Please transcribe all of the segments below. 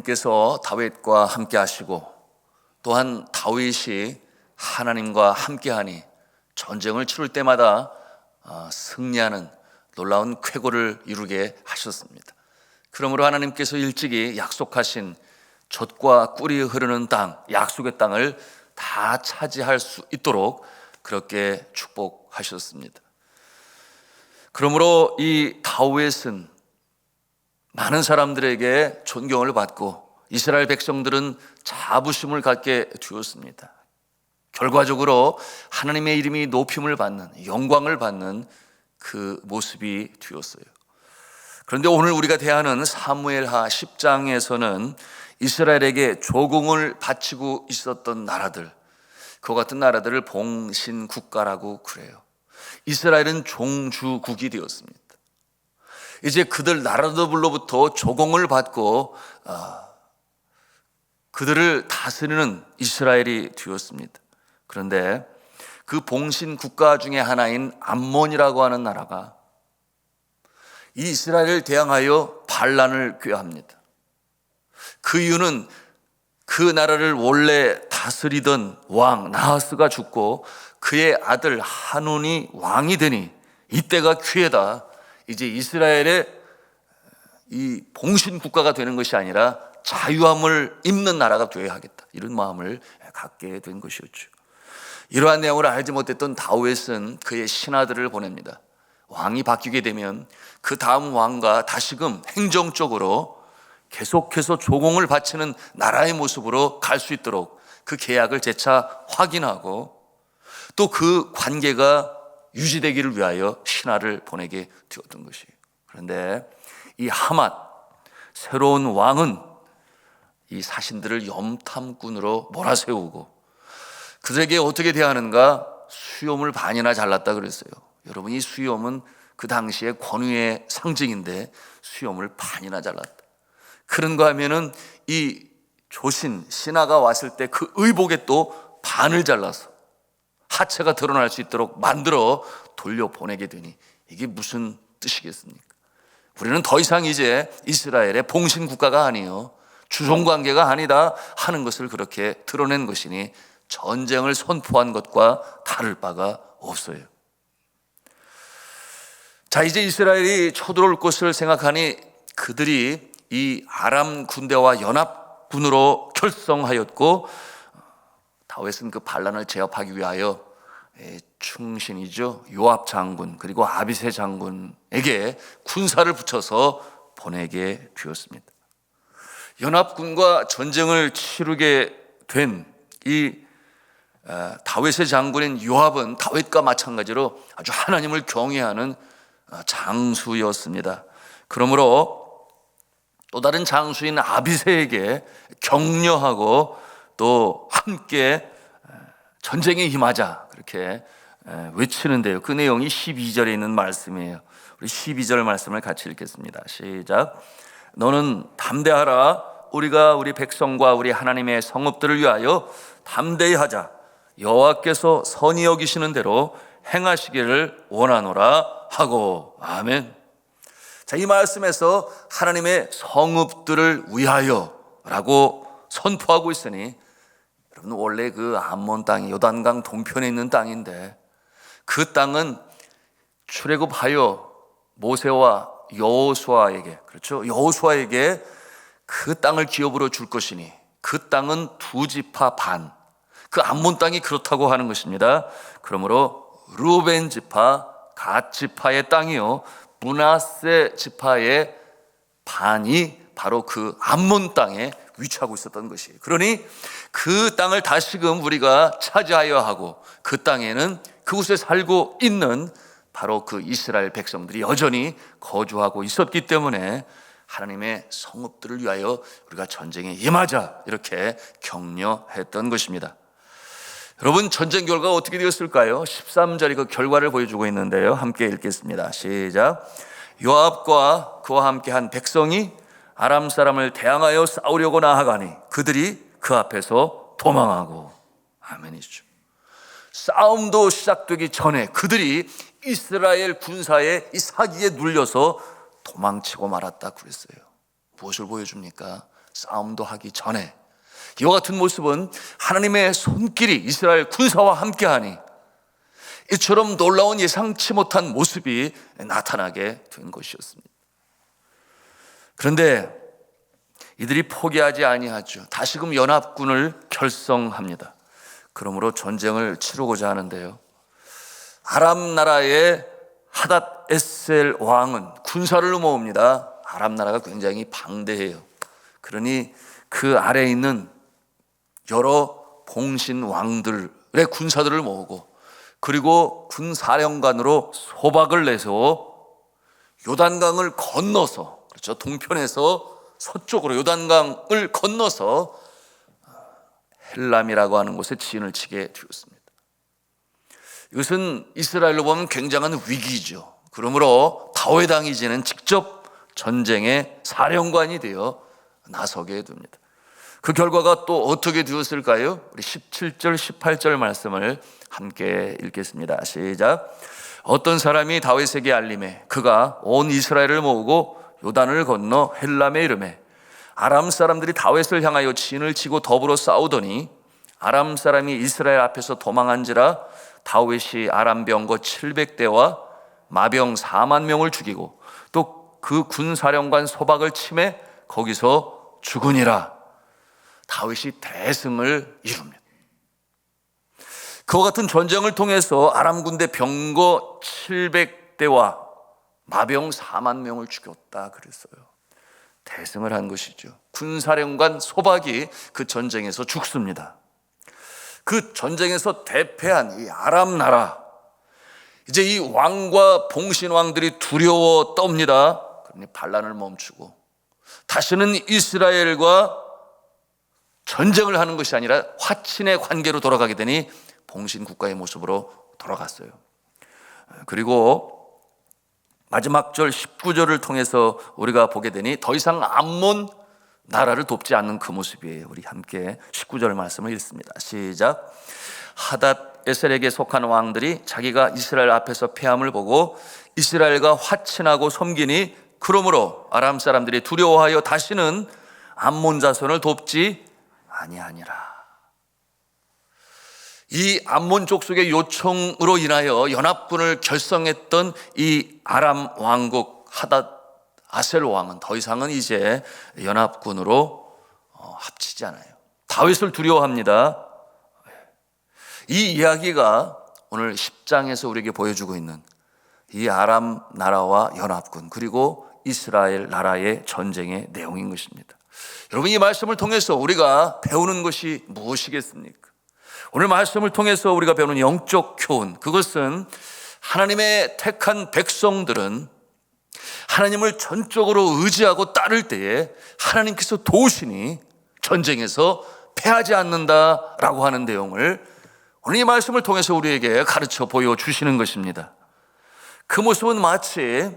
하나님께서 다윗과 함께 하시고 또한 다윗이 하나님과 함께하니 전쟁을 치를 때마다 승리하는 놀라운 쾌거를 이루게 하셨습니다. 그러므로 하나님께서 일찍이 약속하신 젖과 꿀이 흐르는 땅, 약속의 땅을 다 차지할 수 있도록 그렇게 축복하셨습니다. 그러므로 이 다윗은 많은 사람들에게 존경을 받고 이스라엘 백성들은 자부심을 갖게 되었습니다. 결과적으로 하나님의 이름이 높임을 받는, 영광을 받는 그 모습이 되었어요. 그런데 오늘 우리가 대하는 사무엘하 10장에서는 이스라엘에게 조공을 바치고 있었던 나라들, 그와 같은 나라들을 봉신국가라고 그래요. 이스라엘은 종주국이 되었습니다. 이제 그들 나라들로부터 조공을 받고 그들을 다스리는 이스라엘이 되었습니다. 그런데 그 봉신 국가 중에 하나인 암몬이라고 하는 나라가 이 이스라엘을 대항하여 반란을 꾀합니다. 그 이유는 그 나라를 원래 다스리던 왕 나하스가 죽고 그의 아들 하논이 왕이 되니 이때가 기회다. 이제 이스라엘의 이 봉신 국가가 되는 것이 아니라 자유함을 입는 나라가 되어야 하겠다. 이런 마음을 갖게 된 것이었죠. 이러한 내용을 알지 못했던 다윗은 그의 신하들을 보냅니다. 왕이 바뀌게 되면 그 다음 왕과 다시금 행정적으로 계속해서 조공을 바치는 나라의 모습으로 갈 수 있도록 그 계약을 재차 확인하고 또 그 관계가 유지되기를 위하여 신하를 보내게 되었던 것이에요. 그런데 이 하맛, 새로운 왕은 이 사신들을 염탐꾼으로 몰아세우고 그들에게 어떻게 대하는가? 수염을 반이나 잘랐다 그랬어요. 여러분, 이 수염은 그 당시에 권위의 상징인데 수염을 반이나 잘랐다. 그런가 하면은 이 조신, 신하가 왔을 때 그 의복에 또 반을 잘라서 하체가 드러날 수 있도록 만들어 돌려보내게 되니 이게 무슨 뜻이겠습니까? 우리는 더 이상 이제 이스라엘의 봉신국가가 아니요 주종관계가 아니다 하는 것을 그렇게 드러낸 것이니 전쟁을 선포한 것과 다를 바가 없어요. 자, 이제 이스라엘이 쳐들어올 것을 생각하니 그들이 이 아람 군대와 연합군으로 결성하였고 다윗은 그 반란을 제압하기 위하여 충신이죠, 요압 장군 그리고 아비새 장군에게 군사를 붙여서 보내게 되었습니다. 연합군과 전쟁을 치르게 된 이 다윗의 장군인 요압은 다윗과 마찬가지로 아주 하나님을 경외하는 장수였습니다. 그러므로 또 다른 장수인 아비새에게 격려하고 또 함께 전쟁에 임하자 그렇게 외치는데요. 그 내용이 12절에 있는 말씀이에요. 우리 12절 말씀을 같이 읽겠습니다. 시작. 너는 담대하라. 우리가 우리 백성과 우리 하나님의 성읍들을 위하여 담대히 하자. 여호와께서 선히 여기시는 대로 행하시기를 원하노라 하고. 아멘. 자, 이 말씀에서 하나님의 성읍들을 위하여 라고 선포하고 있으니 여러분, 원래 그 암몬 땅이 요단강 동편에 있는 땅인데 그 땅은 출애굽하여 모세와 여호수아에게, 그렇죠, 여호수아에게 그 땅을 기업으로 줄 것이니 그 땅은 두 지파 반, 그 암몬 땅이 그렇다고 하는 것입니다. 그러므로 루벤 지파, 갓 지파의 땅이요 므낫세 지파의 반이 바로 그 암몬 땅에 위치하고 있었던 것이에요. 그러니 그 땅을 다시금 우리가 차지하여 하고 그 땅에는 그곳에 살고 있는 바로 그 이스라엘 백성들이 여전히 거주하고 있었기 때문에 하나님의 성읍들을 위하여 우리가 전쟁에 임하자 이렇게 격려했던 것입니다. 여러분, 전쟁 결과가 어떻게 되었을까요? 13절이 그 결과를 보여주고 있는데요, 함께 읽겠습니다. 시작. 요압과 그와 함께한 백성이 아람 사람을 대항하여 싸우려고 나아가니 그들이 그 앞에서 도망하고. 아멘이죠. 싸움도 시작되기 전에 그들이 이스라엘 군사의 이 사기에 눌려서 도망치고 말았다 그랬어요. 무엇을 보여줍니까? 싸움도 하기 전에 이와 같은 모습은 하나님의 손길이 이스라엘 군사와 함께하니 이처럼 놀라운 예상치 못한 모습이 나타나게 된 것이었습니다. 그런데 이들이 포기하지 아니하죠. 다시금 연합군을 결성합니다. 그러므로 전쟁을 치르고자 하는데요, 아람 나라의 하닷 에셀 왕은 군사를 모읍니다. 아람 나라가 굉장히 방대해요. 그러니 그 아래에 있는 여러 봉신 왕들의 군사들을 모으고, 그리고 군사령관으로 소박을 내서 요단강을 건너서, 그렇죠, 동편에서 서쪽으로 요단강을 건너서 헬람이라고 하는 곳에 진을 치게 되었습니다. 이것은 이스라엘로 보면 굉장한 위기죠. 그러므로 다윗 왕이 이제는 직접 전쟁의 사령관이 되어 나서게 됩니다. 그 결과가 또 어떻게 되었을까요? 우리 17절 18절 말씀을 함께 읽겠습니다. 시작. 어떤 사람이 다윗에게 알림해 그가 온 이스라엘을 모으고 요단을 건너 헬람에 이르매 아람 사람들이 다윗을 향하여 진을 치고 더불어 싸우더니 아람 사람이 이스라엘 앞에서 도망한지라 다윗이 아람 병거 700대와 마병 4만 명을 죽이고 또 그 군사령관 소박을 치매 거기서 죽으니라. 다윗이 대승을 이룹니다. 그와 같은 전쟁을 통해서 아람 군대 병거 700대와 마병 4만 명을 죽였다 그랬어요. 대승을 한 것이죠. 군사령관 소박이 그 전쟁에서 죽습니다. 그 전쟁에서 대패한 이 아람 나라, 이제 이 왕과 봉신왕들이 두려워 떱니다. 그러니 반란을 멈추고 다시는 이스라엘과 전쟁을 하는 것이 아니라 화친의 관계로 돌아가게 되니 봉신 국가의 모습으로 돌아갔어요. 그리고 마지막 절 19절을 통해서 우리가 보게 되니 더 이상 암몬 나라를 돕지 않는 그 모습이에요. 우리 함께 19절 말씀을 읽습니다. 시작. 하닷 에셀에게 속한 왕들이 자기가 이스라엘 앞에서 패함을 보고 이스라엘과 화친하고 섬기니 그러므로 아람 사람들이 두려워하여 다시는 암몬 자손을 돕지 아니하니라. 이 암몬 족속의 요청으로 인하여 연합군을 결성했던 이 아람 왕국 하닷 아셀 왕은 더 이상은 이제 연합군으로 합치지 않아요. 다윗을 두려워합니다. 이 이야기가 오늘 10장에서 우리에게 보여주고 있는 이 아람 나라와 연합군 그리고 이스라엘 나라의 전쟁의 내용인 것입니다. 여러분, 이 말씀을 통해서 우리가 배우는 것이 무엇이겠습니까? 오늘 말씀을 통해서 우리가 배우는 영적 교훈, 그것은 하나님의 택한 백성들은 하나님을 전적으로 의지하고 따를 때에 하나님께서 도우시니 전쟁에서 패하지 않는다라고 하는 내용을 오늘 이 말씀을 통해서 우리에게 가르쳐 보여주시는 것입니다. 그 모습은 마치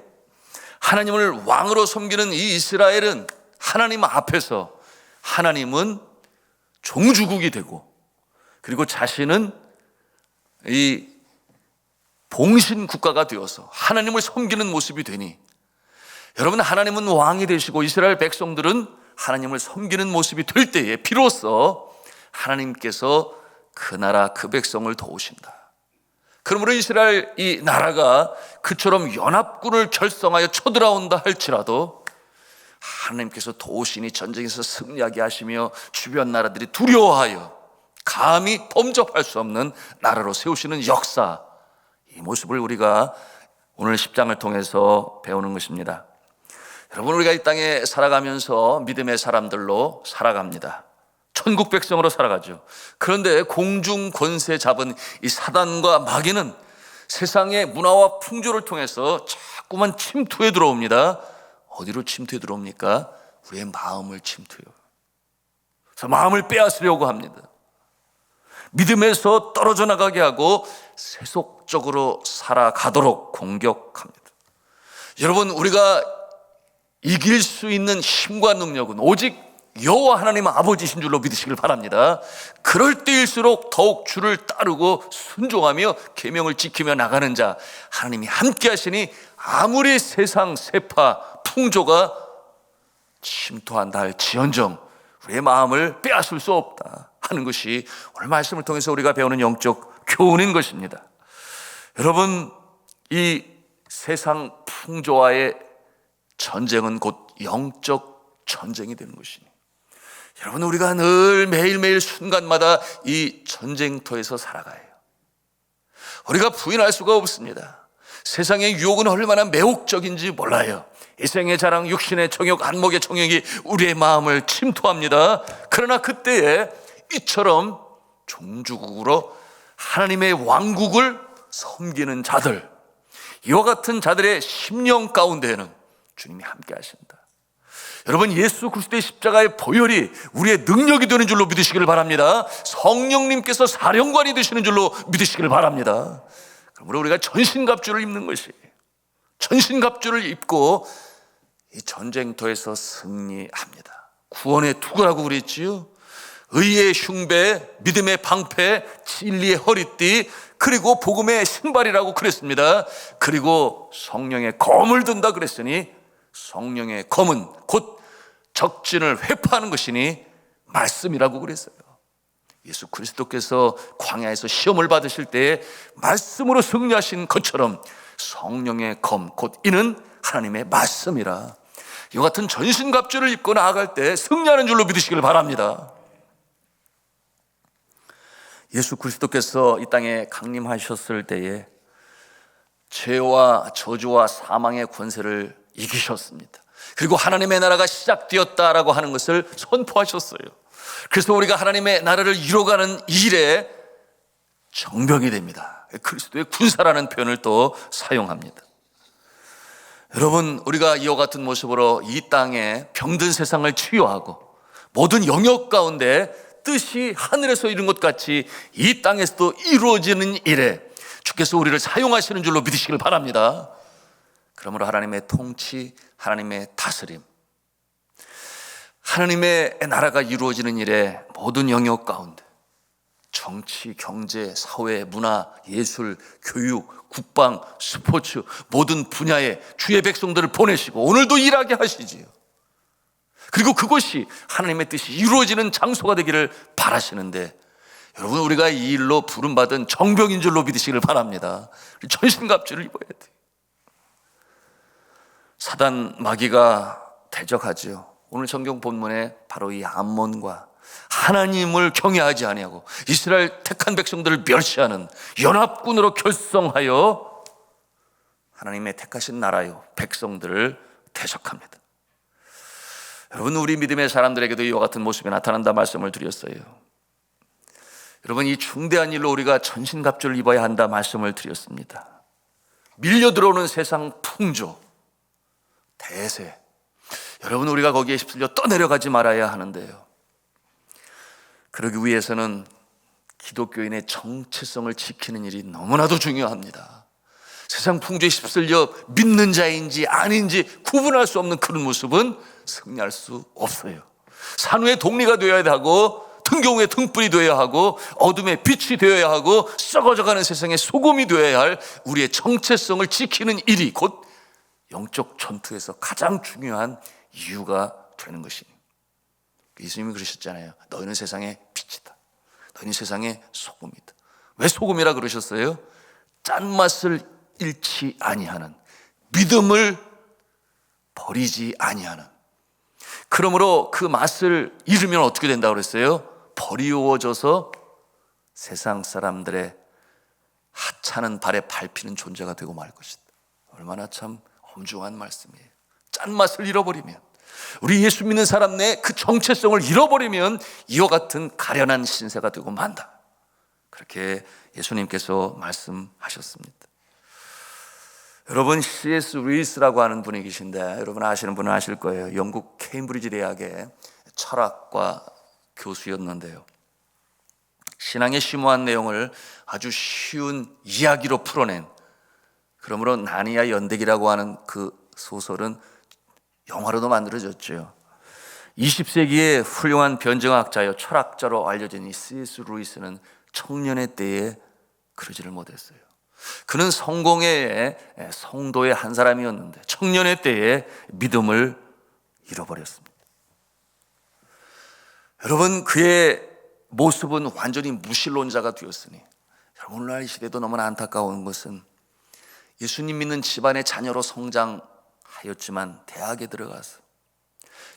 하나님을 왕으로 섬기는 이 이스라엘은 하나님 앞에서 하나님은 종주국이 되고 그리고 자신은 이 봉신 국가가 되어서 하나님을 섬기는 모습이 되니, 여러분, 하나님은 왕이 되시고 이스라엘 백성들은 하나님을 섬기는 모습이 될 때에 비로소 하나님께서 그 나라 그 백성을 도우신다. 그러므로 이스라엘 이 나라가 그처럼 연합군을 결성하여 쳐들어온다 할지라도 하나님께서 도우시니 전쟁에서 승리하게 하시며 주변 나라들이 두려워하여 감히 범접할 수 없는 나라로 세우시는 역사, 이 모습을 우리가 오늘 10장을 통해서 배우는 것입니다. 여러분, 우리가 이 땅에 살아가면서 믿음의 사람들로 살아갑니다. 천국 백성으로 살아가죠. 그런데 공중 권세 잡은 이 사단과 마귀는 세상의 문화와 풍조를 통해서 자꾸만 침투해 들어옵니다. 어디로 침투해 들어옵니까? 우리의 마음을 침투해요. 그래서 마음을 빼앗으려고 합니다. 믿음에서 떨어져 나가게 하고 세속적으로 살아가도록 공격합니다. 여러분, 우리가 이길 수 있는 힘과 능력은 오직 여호와 하나님 아버지신 줄로 믿으시길 바랍니다. 그럴 때일수록 더욱 주를 따르고 순종하며 계명을 지키며 나가는 자, 하나님이 함께 하시니 아무리 세상 세파 풍조가 침투한다 할지언정 우리의 마음을 빼앗을 수 없다 하는 것이 오늘 말씀을 통해서 우리가 배우는 영적 교훈인 것입니다. 여러분, 이 세상 풍조와의 전쟁은 곧 영적 전쟁이 되는 것이니, 여러분, 우리가 늘 매일매일 순간마다 이 전쟁터에서 살아가요. 우리가 부인할 수가 없습니다. 세상의 유혹은 얼마나 매혹적인지 몰라요. 이생의 자랑, 육신의 정욕, 안목의 정욕이 우리의 마음을 침투합니다. 그러나 그때에 이처럼 종주국으로 하나님의 왕국을 섬기는 자들, 이와 같은 자들의 심령 가운데에는 주님이 함께 하신다. 여러분, 예수 그리스도의 십자가의 보혈이 우리의 능력이 되는 줄로 믿으시기를 바랍니다. 성령님께서 사령관이 되시는 줄로 믿으시기를 바랍니다. 그러므로 우리가 전신갑주를 입는 것이에요. 전신갑주를 입고 이 전쟁터에서 승리합니다. 구원의 투구라고 그랬지요. 의의 흉배, 믿음의 방패, 진리의 허리띠, 그리고 복음의 신발이라고 그랬습니다. 그리고 성령의 검을 든다 그랬으니, 성령의 검은 곧 적진을 회파하는 것이니 말씀이라고 그랬어요. 예수 그리스도께서 광야에서 시험을 받으실 때에 말씀으로 승리하신 것처럼 성령의 검, 곧 이는 하나님의 말씀이라. 이와 같은 전신갑주를 입고 나아갈 때 승리하는 줄로 믿으시길 바랍니다. 예수 그리스도께서 이 땅에 강림하셨을 때에 죄와 저주와 사망의 권세를 이기셨습니다. 그리고 하나님의 나라가 시작되었다라고 하는 것을 선포하셨어요. 그래서 우리가 하나님의 나라를 이뤄가는 일에 정병이 됩니다. 그리스도의 군사라는 표현을 또 사용합니다. 여러분, 우리가 이와 같은 모습으로 이 땅에 병든 세상을 치유하고 모든 영역 가운데 뜻이 하늘에서 이룬 것 같이 이 땅에서도 이루어지는 일에 주께서 우리를 사용하시는 줄로 믿으시길 바랍니다. 그러므로 하나님의 통치, 하나님의 다스림, 하나님의 나라가 이루어지는 일에 모든 영역 가운데 정치, 경제, 사회, 문화, 예술, 교육, 국방, 스포츠 모든 분야에 주의 백성들을 보내시고 오늘도 일하게 하시지요. 그리고 그것이 하나님의 뜻이 이루어지는 장소가 되기를 바라시는데, 여러분, 우리가 이 일로 부름받은 정병인 줄로 믿으시기를 바랍니다. 전신갑주를 입어야 돼요. 사단 마귀가 대적하지요. 오늘 성경 본문에 바로 이 암몬과 하나님을 경외하지 아니하고 이스라엘 택한 백성들을 멸시하는 연합군으로 결성하여 하나님의 택하신 나라요 백성들을 대적합니다. 여러분, 우리 믿음의 사람들에게도 이와 같은 모습이 나타난다 말씀을 드렸어요. 여러분, 이 중대한 일로 우리가 전신갑주를 입어야 한다 말씀을 드렸습니다. 밀려 들어오는 세상 풍조, 대세, 여러분, 우리가 거기에 휩쓸려 떠내려가지 말아야 하는데요, 그러기 위해서는 기독교인의 정체성을 지키는 일이 너무나도 중요합니다. 세상 풍조에 휩쓸려 믿는 자인지 아닌지 구분할 수 없는 그런 모습은 승리할 수 없어요. 산후의 독리가 되어야 하고 등경의 등불이 되어야 하고 어둠의 빛이 되어야 하고 썩어져가는 세상의 소금이 되어야 할 우리의 정체성을 지키는 일이 곧 영적 전투에서 가장 중요한 이유가 되는 것입니다. 예수님이 그러셨잖아요. 너희는 세상의 빛이다. 너희는 세상의 소금이다. 왜 소금이라 그러셨어요? 짠맛을 잃지 아니하는, 믿음을 버리지 아니하는. 그러므로 그 맛을 잃으면 어떻게 된다고 그랬어요? 버리워져서 세상 사람들의 하찮은 발에 밟히는 존재가 되고 말 것이다. 얼마나 참 엄중한 말씀이에요. 짠맛을 잃어버리면, 우리 예수 믿는 사람 내 그 정체성을 잃어버리면 이와 같은 가련한 신세가 되고 만다. 그렇게 예수님께서 말씀하셨습니다. 여러분, C.S. 루이스라고 하는 분이 계신데, 여러분 아시는 분은 아실 거예요. 영국 케임브리지 대학의 철학과 교수였는데요, 신앙의 심오한 내용을 아주 쉬운 이야기로 풀어낸, 그러므로 나니아 연대기라고 하는 그 소설은 영화로도 만들어졌죠. 20세기의 훌륭한 변증학자요 철학자로 알려진 이 C.S. 루이스는 청년의 때에 그러지를 못했어요. 그는 성공의 성도의 한 사람이었는데 청년의 때에 믿음을 잃어버렸습니다. 여러분, 그의 모습은 완전히 무신론자가 되었으니, 여러분, 오늘날 이 시대도 너무나 안타까운 것은 예수님 믿는 집안의 자녀로 성장하였지만 대학에 들어가서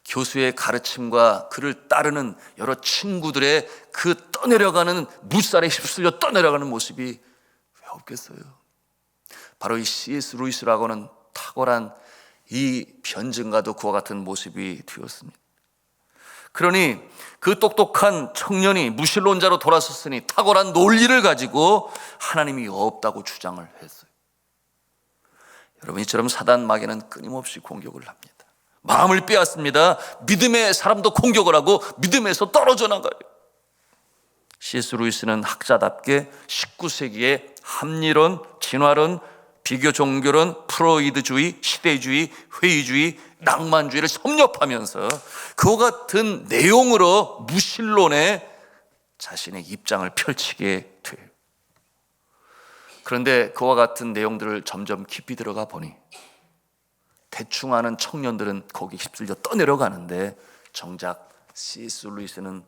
교수의 가르침과 그를 따르는 여러 친구들의 그 떠내려가는 물살에 휩쓸려 떠내려가는 모습이 왜 없겠어요? 바로 이 C.S. 루이스라고는 탁월한 이 변증가도 그와 같은 모습이 되었습니다. 그러니 그 똑똑한 청년이 무신론자로 돌아섰으니 탁월한 논리를 가지고 하나님이 없다고 주장을 했어요. 여러분, 이처럼 사단 마귀는 끊임없이 공격을 합니다. 마음을 빼앗습니다. 믿음의 사람도 공격을 하고 믿음에서 떨어져 나가요. C.S. 루이스는 학자답게 19세기의 합리론, 진화론, 비교 종교론, 프로이드주의, 시대주의, 회의주의, 낭만주의를 섭렵하면서 그와 같은 내용으로 무신론에 자신의 입장을 펼치게 돼요. 그런데 그와 같은 내용들을 점점 깊이 들어가 보니 대충 아는 청년들은 거기 휩쓸려 떠내려가는데 정작 C.S. 루이스는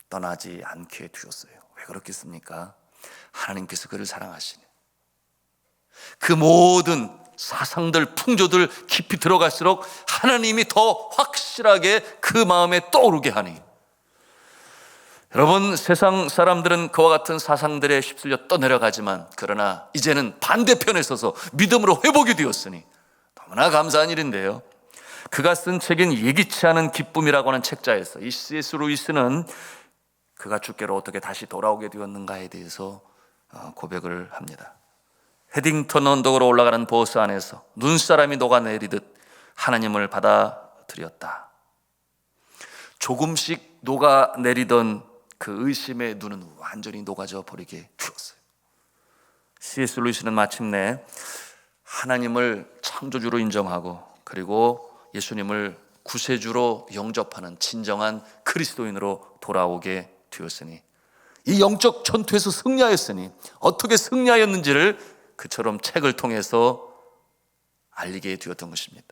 떠나지 않게 되었어요. 왜 그렇겠습니까? 하나님께서 그를 사랑하시네. 그 모든 사상들, 풍조들 깊이 들어갈수록 하나님이 더 확실하게 그 마음에 떠오르게 하니, 여러분, 세상 사람들은 그와 같은 사상들에 휩쓸려 떠내려가지만 그러나 이제는 반대편에 서서 믿음으로 회복이 되었으니 너무나 감사한 일인데요. 그가 쓴 책인 예기치 않은 기쁨이라고 하는 책자에서 이 C.S. 루이스는 그가 주께로 어떻게 다시 돌아오게 되었는가에 대해서 고백을 합니다. 헤딩턴 언덕으로 올라가는 버스 안에서 눈사람이 녹아내리듯 하나님을 받아들였다. 조금씩 녹아내리던 그 의심의 눈은 완전히 녹아져 버리게 되었어요. C.S. 루이스는 마침내 하나님을 창조주로 인정하고 그리고 예수님을 구세주로 영접하는 진정한 그리스도인으로 돌아오게 되었으니, 이 영적 전투에서 승리하였으니 어떻게 승리하였는지를 그처럼 책을 통해서 알리게 되었던 것입니다.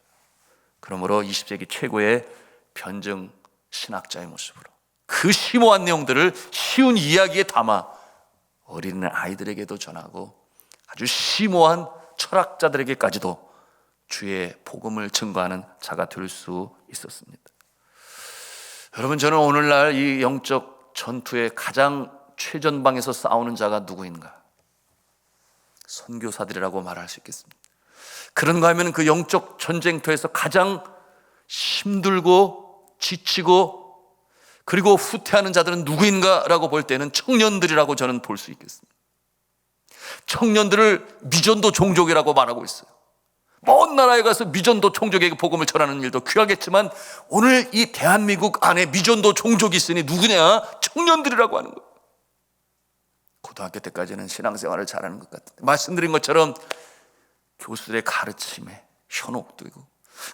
그러므로 20세기 최고의 변증 신학자의 모습으로 그 심오한 내용들을 쉬운 이야기에 담아 어린 아이들에게도 전하고 아주 심오한 철학자들에게까지도 주의 복음을 증거하는 자가 될 수 있었습니다. 여러분, 저는 오늘날 이 영적 전투의 가장 최전방에서 싸우는 자가 누구인가? 선교사들이라고 말할 수 있겠습니다. 그런가 하면 그 영적 전쟁터에서 가장 힘들고 지치고 그리고 후퇴하는 자들은 누구인가라고 볼 때는 청년들이라고 저는 볼 수 있겠습니다. 청년들을 미전도 종족이라고 말하고 있어요. 먼 나라에 가서 미전도 종족에게 복음을 전하는 일도 귀하겠지만 오늘 이 대한민국 안에 미전도 종족이 있으니 누구냐? 청년들이라고 하는 거예요. 고등학교 때까지는 신앙생활을 잘하는 것 같은데 말씀드린 것처럼 교수들의 가르침에 현혹되고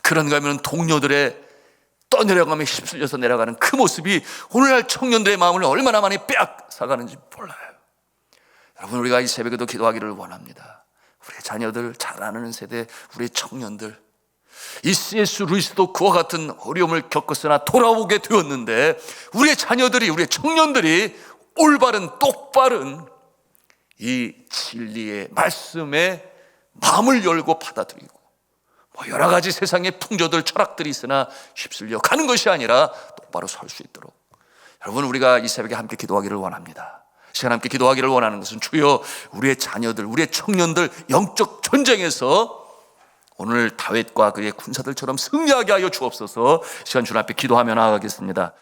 그런가 하면 동료들의 떠내려가며 휩쓸려서 내려가는 그 모습이 오늘날 청년들의 마음을 얼마나 많이 빼앗아가는지 몰라요. 여러분, 우리가 이 새벽에도 기도하기를 원합니다. 우리의 자녀들, 자라나는 세대, 우리의 청년들, 이 C.S. 루이스도 그와 같은 어려움을 겪었으나 돌아오게 되었는데 우리의 자녀들이, 우리의 청년들이 올바른 똑바른 이 진리의 말씀에 마음을 열고 받아들이고 여러 가지 세상의 풍조들, 철학들이 있으나 휩쓸려 가는 것이 아니라 똑바로 설 수 있도록 여러분, 우리가 이 새벽에 함께 기도하기를 원합니다. 시간 함께 기도하기를 원하는 것은 주여 우리의 자녀들, 우리의 청년들 영적 전쟁에서 오늘 다윗과 그의 군사들처럼 승리하게 하여 주옵소서. 시간 주님 앞에 기도하며 나아가겠습니다.